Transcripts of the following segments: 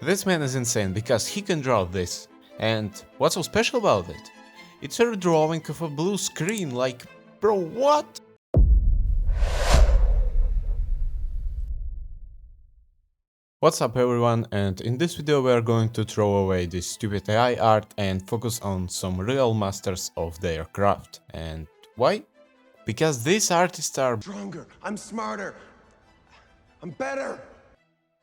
This man is insane because he can draw this. And what's so special about it? It's a drawing of a blue screen, like, bro, what? What's up everyone, and in this video we are going to throw away this stupid AI art and focus on some real masters of their craft. And why? Because these artists are Stronger, I'm smarter, I'm better.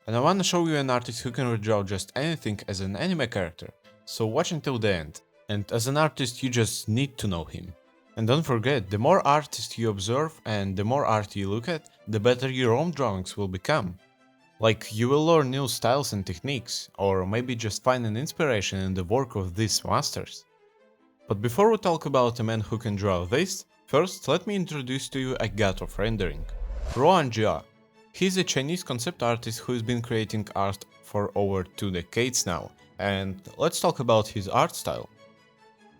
and I wanna show you an artist who can redraw just anything as an anime character, so watch until the end. And as an artist you just need to know him. And don't forget, the more artists you observe and the more art you look at, the better your own drawings will become. Like, you will learn new styles and techniques, or maybe just find an inspiration in the work of these masters. But before we talk about a man who can draw this, first let me introduce to you a god of rendering, Ruan Jia. He's a Chinese concept artist who's been creating art for over 2 decades now, and let's talk about his art style.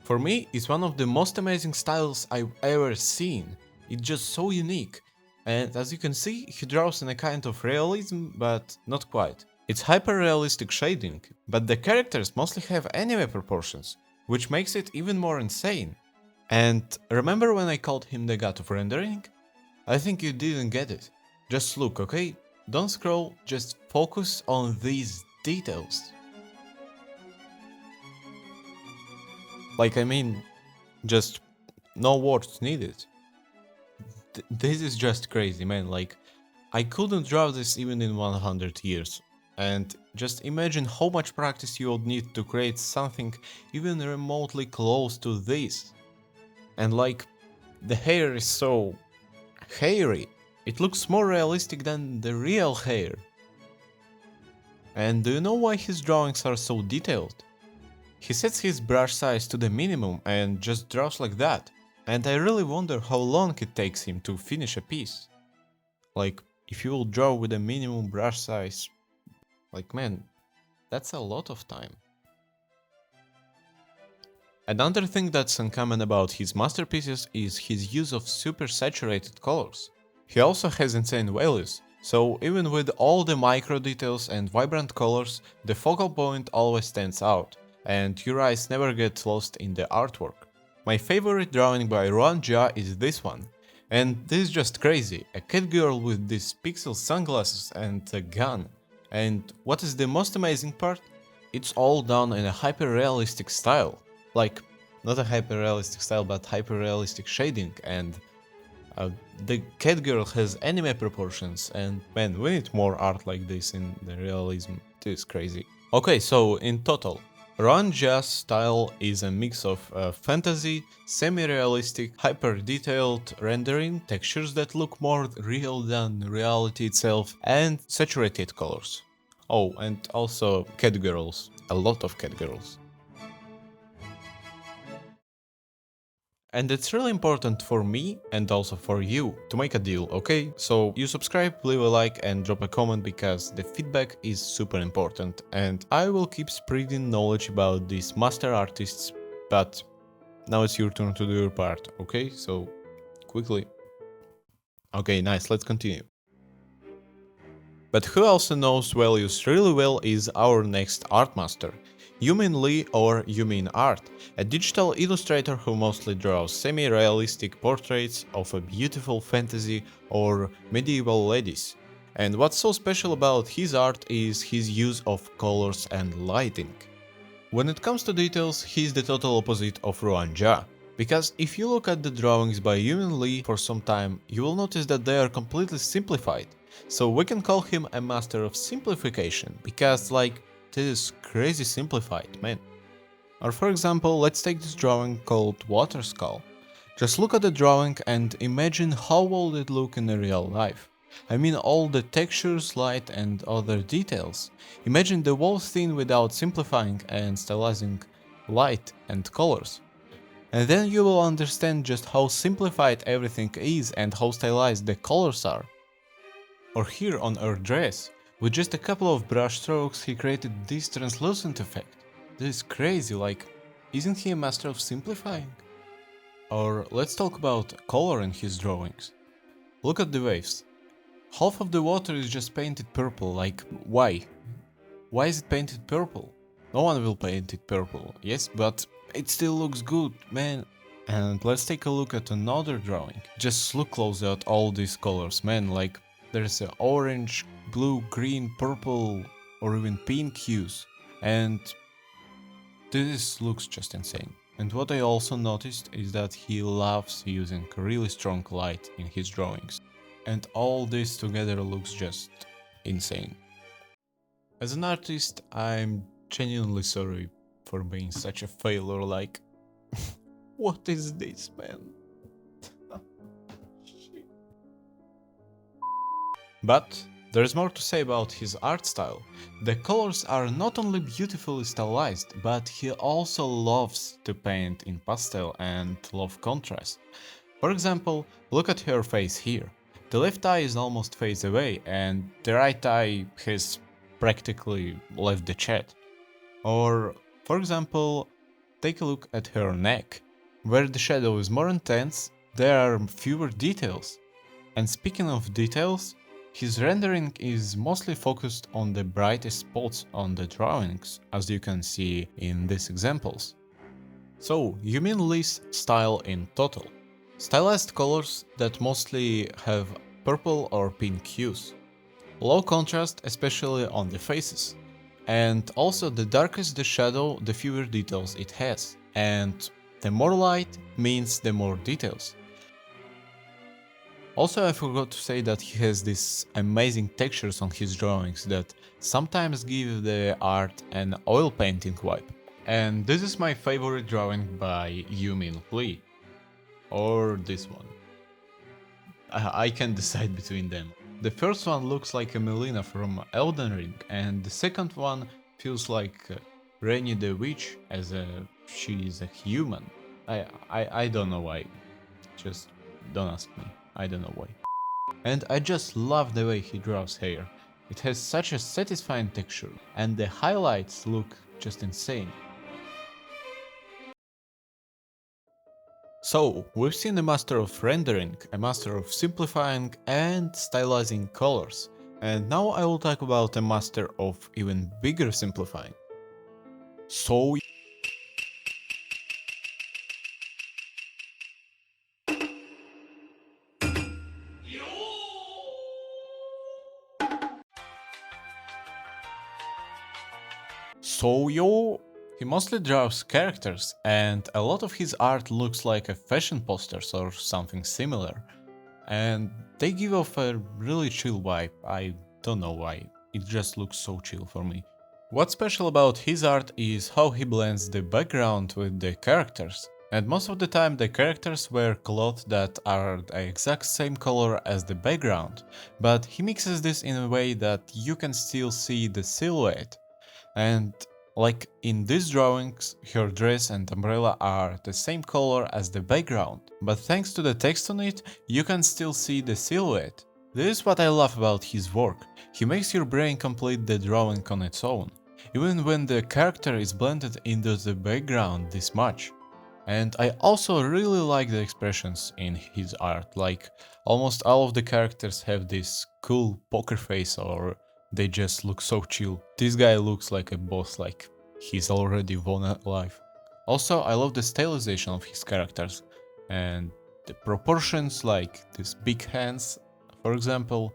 For me, it's one of the most amazing styles I've ever seen. It's just so unique. And as you can see, he draws in a kind of realism, but not quite. It's hyper-realistic shading, but the characters mostly have anime proportions, which makes it even more insane. And remember when I called him the god of rendering? I think you didn't get it. Just look, okay? Don't scroll, just focus on these details. Like, I mean, just no words needed. This is just crazy, man. Like, I couldn't draw this even in 100 years. And just imagine how much practice you would need to create something even remotely close to this. And like, the hair is so hairy. It looks more realistic than the real hair. And do you know why his drawings are so detailed? He sets his brush size to the minimum and just draws like that. And I really wonder how long it takes him to finish a piece. Like, if you will draw with a minimum brush size, like, man, that's a lot of time. Another thing that's uncommon about his masterpieces is his use of super saturated colors. He also has insane values, so even with all the micro details and vibrant colors, the focal point always stands out, and your eyes never get lost in the artwork. My favorite drawing by Ruan Jia is this one. And this is just crazy, a cat girl with these pixel sunglasses and a gun. And what is the most amazing part? It's all done in a hyper-realistic style. Like, not a hyper-realistic style, but hyper-realistic shading, and the cat girl has anime proportions, and man, we need more art like this in the realism. This is crazy. Okay, so in total, Ruan Jia's style is a mix of fantasy, semi-realistic, hyper-detailed rendering, textures that look more real than reality itself, and saturated colors. Oh, and also cat girls. A lot of cat girls. And it's really important for me and also for you to make a deal, okay? So you subscribe, leave a like and drop a comment because the feedback is super important and I will keep spreading knowledge about these master artists, but now it's your turn to do your part, okay? So quickly. Okay, nice, let's continue. But who also knows values really well is our next art master, Yumin Lee or Yumin Art, a digital illustrator who mostly draws semi-realistic portraits of a beautiful fantasy or medieval ladies. And what's so special about his art is his use of colors and lighting. When it comes to details, he's the total opposite of Ruan Jia. Because if you look at the drawings by Yumin Lee for some time, you will notice that they are completely simplified. So we can call him a master of simplification, because like, this is crazy simplified, man. Or for example, let's take this drawing called Water Skull. Just look at the drawing and imagine how would it look in real life. I mean all the textures, light and other details. Imagine the whole scene without simplifying and stylizing light and colors. And then you will understand just how simplified everything is and how stylized the colors are. Or here on her dress, with just a couple of brush strokes he created this translucent effect. This is crazy, like, isn't he a master of simplifying? Or let's talk about color in his drawings. Look at the waves. Half of the water is just painted purple, like, why? Why is it painted purple? No one will paint it purple, yes, but it still looks good, man. And let's take a look at another drawing. Just look closer at all these colors, man, like there's a orange, blue, green, purple, or even pink hues. And this looks just insane. And what I also noticed is that he loves using really strong light in his drawings. And all this together looks just insane. As an artist, I'm genuinely sorry for being such a failure, like, what is this, man? But there's more to say about his art style. The colors are not only beautifully stylized, but he also loves to paint in pastel and love contrast. For example, look at her face here. The left eye is almost face away and the right eye has practically left the chat. Or, for example, take a look at her neck. Where the shadow is more intense, there are fewer details. And speaking of details, his rendering is mostly focused on the brightest spots on the drawings, as you can see in these examples. So, you mean Lee's style in total. Stylized colors that mostly have purple or pink hues. Low contrast, especially on the faces. And also the darker the shadow, the fewer details it has. And the more light means the more details. Also, I forgot to say that he has these amazing textures on his drawings that sometimes give the art an oil painting vibe. And this is my favorite drawing by Yumin Lee. Or this one. I can decide between them. The first one looks like a Melina from Elden Ring, and the second one feels like Rainy the Witch as she is a human. I don't know why. Just don't ask me. I don't know why. And I just love the way he draws hair. It has such a satisfying texture, and the highlights look just insane. So, we've seen a master of rendering, a master of simplifying and stylizing colors, and now I will talk about a master of even bigger simplifying. So, Soyo, he mostly draws characters, and a lot of his art looks like a fashion posters or something similar. And they give off a really chill vibe, I don't know why, it just looks so chill for me. What's special about his art is how he blends the background with the characters. And most of the time the characters wear clothes that are the exact same color as the background, but he mixes this in a way that you can still see the silhouette. And like in these drawings, her dress and umbrella are the same color as the background, but thanks to the text on it, you can still see the silhouette. This is what I love about his work. He makes your brain complete the drawing on its own, even when the character is blended into the background this much. And I also really like the expressions in his art, like almost all of the characters have this cool poker face or they just look so chill. This guy looks like a boss, like he's already won a life. Also, I love the stylization of his characters and the proportions, like these big hands, for example.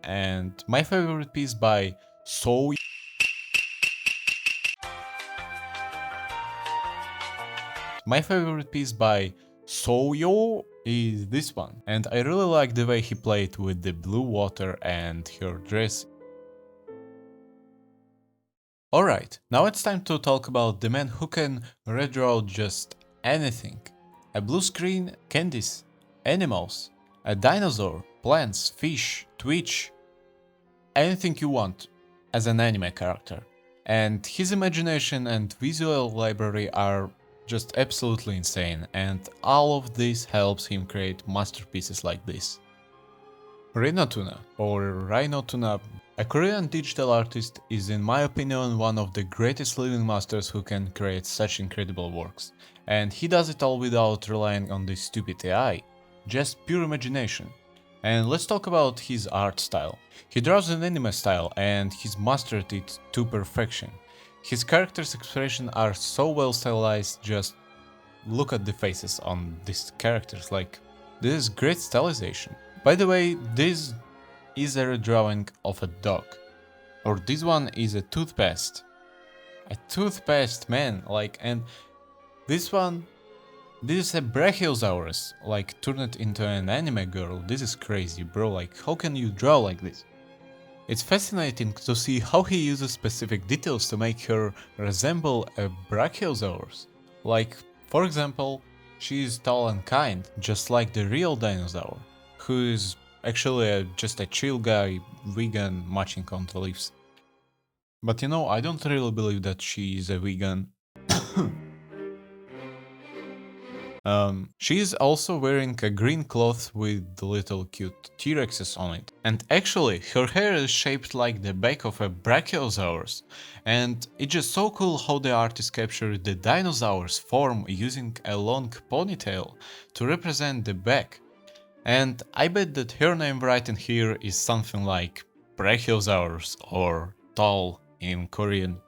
And my favorite piece by So My favorite piece by Soyo is this one, and I really like the way he played with the blue water and her dress. Alright, now it's time to talk about the man who can redraw just anything. A blue screen, candies, animals, a dinosaur, plants, fish, Twitch, anything you want as an anime character. And his imagination and visual library are just absolutely insane, and all of this helps him create masterpieces like this. Rinotuna, or Rhinotuna, a Korean digital artist, is in my opinion one of the greatest living masters who can create such incredible works. And he does it all without relying on this stupid AI, just pure imagination. And let's talk about his art style. He draws an anime style and he's mastered it to perfection. His characters' expressions are so well stylized, just look at the faces on these characters, like, this is great stylization. By the way, this is a drawing of a dog. Or this one is a toothpaste. A toothpaste, man, like, and this one, this is a Brachiosaurus, like, turned into an anime girl. This is crazy, bro, like, how can you draw like this? It's fascinating to see how he uses specific details to make her resemble a Brachiosaurus. Like, for example, she is tall and kind, just like the real dinosaur, who is actually just a chill guy, vegan, munching on the leaves. But you know, I don't really believe that she is a vegan. She is also wearing a green cloth with the little cute T-Rexes on it. And actually, her hair is shaped like the back of a Brachiosaurus. And it's just so cool how the artist captured the dinosaur's form using a long ponytail to represent the back. And I bet that her name right in here is something like Brachiosaurus or tall in Korean.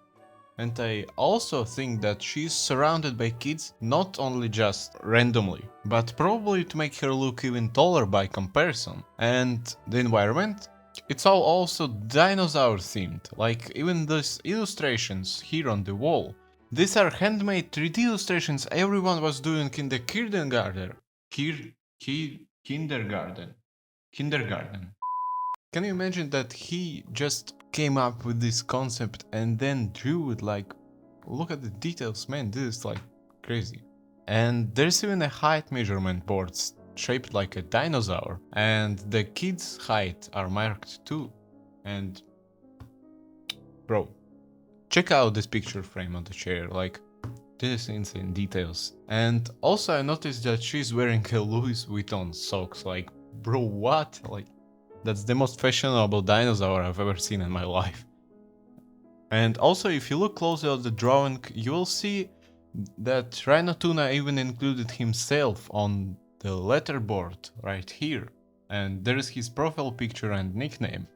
And I also think that she's surrounded by kids not only just randomly, but probably to make her look even taller by comparison. And the environment? It's all also dinosaur themed, like even these illustrations here on the wall. These are handmade 3D illustrations everyone was doing in the kindergarten. Kindergarten. Can you imagine that he just came up with this concept and then drew it? Like, look at the details, man, this is like crazy. And there's even a height measurement board shaped like a dinosaur, and the kids' height are marked too. And bro, check out this picture frame on the chair, like, this is insane details. And also I noticed that she's wearing a Louis Vuitton socks, like, bro, what? Like, that's the most fashionable dinosaur I've ever seen in my life. And also, if you look closely at the drawing, you will see that Rhino Tuna even included himself on the letterboard right here. And there is his profile picture and nickname.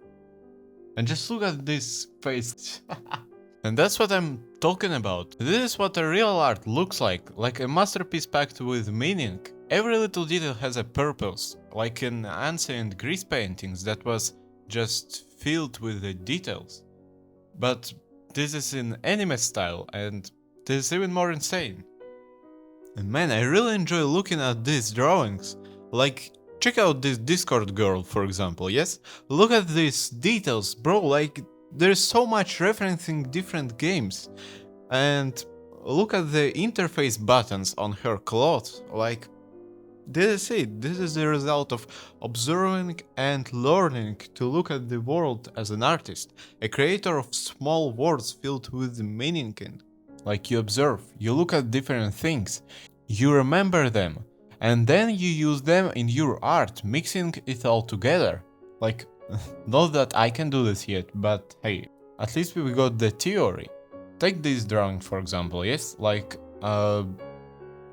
And just look at this face. And that's what I'm talking about. This is what a real art looks like a masterpiece packed with meaning. Every little detail has a purpose, like in ancient Greece paintings that was just filled with the details. But this is in anime style, and this is even more insane. And man, I really enjoy looking at these drawings. Like, check out this Discord girl, for example, yes? Look at these details, bro, like, there's so much referencing different games. And look at the interface buttons on her clothes, like, this is it, this is the result of observing and learning to look at the world as an artist, a creator of small words filled with meaning in. Like, you observe, you look at different things, you remember them, and then you use them in your art, mixing it all together. Like, not that I can do this yet, but hey, at least we got the theory. Take this drawing for example, yes? Like,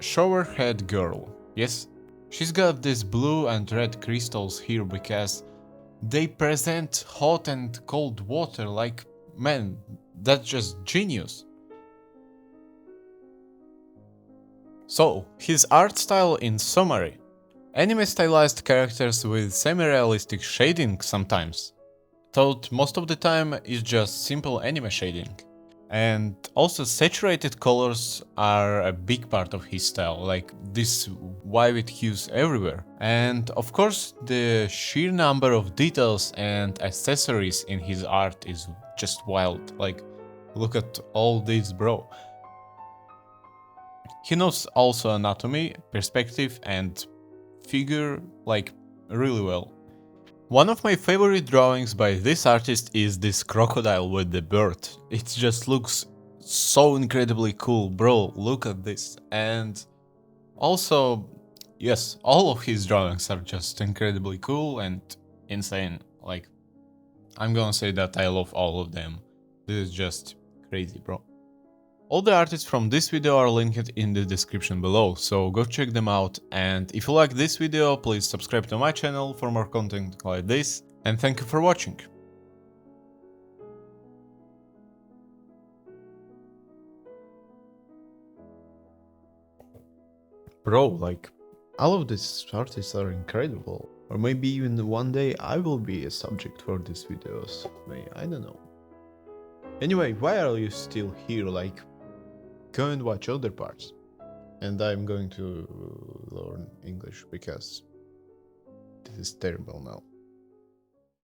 showerhead girl, yes? She's got these blue and red crystals here because they present hot and cold water, like, man, that's just genius. So, his art style in summary. Anime stylized characters with semi-realistic shading sometimes. Though most of the time it's just simple anime shading. And also saturated colors are a big part of his style, like this vivid hues everywhere. And of course the sheer number of details and accessories in his art is just wild. Like, look at all these, bro. He knows also anatomy, perspective and figure, like, really well. One of my favorite drawings by this artist is this crocodile with the bird. It just looks so incredibly cool, bro, look at this. And also, yes, all of his drawings are just incredibly cool and insane. Like, I'm gonna say that I love all of them. This is just crazy, bro. All the artists from this video are linked in the description below, so go check them out, and if you like this video, please subscribe to my channel for more content like this, and thank you for watching. Bro, like, all of these artists are incredible. Or maybe even one day I will be a subject for these videos. I don't know. Anyway, why are you still here? Like, go and watch other parts. And I'm going to learn English because this is terrible now.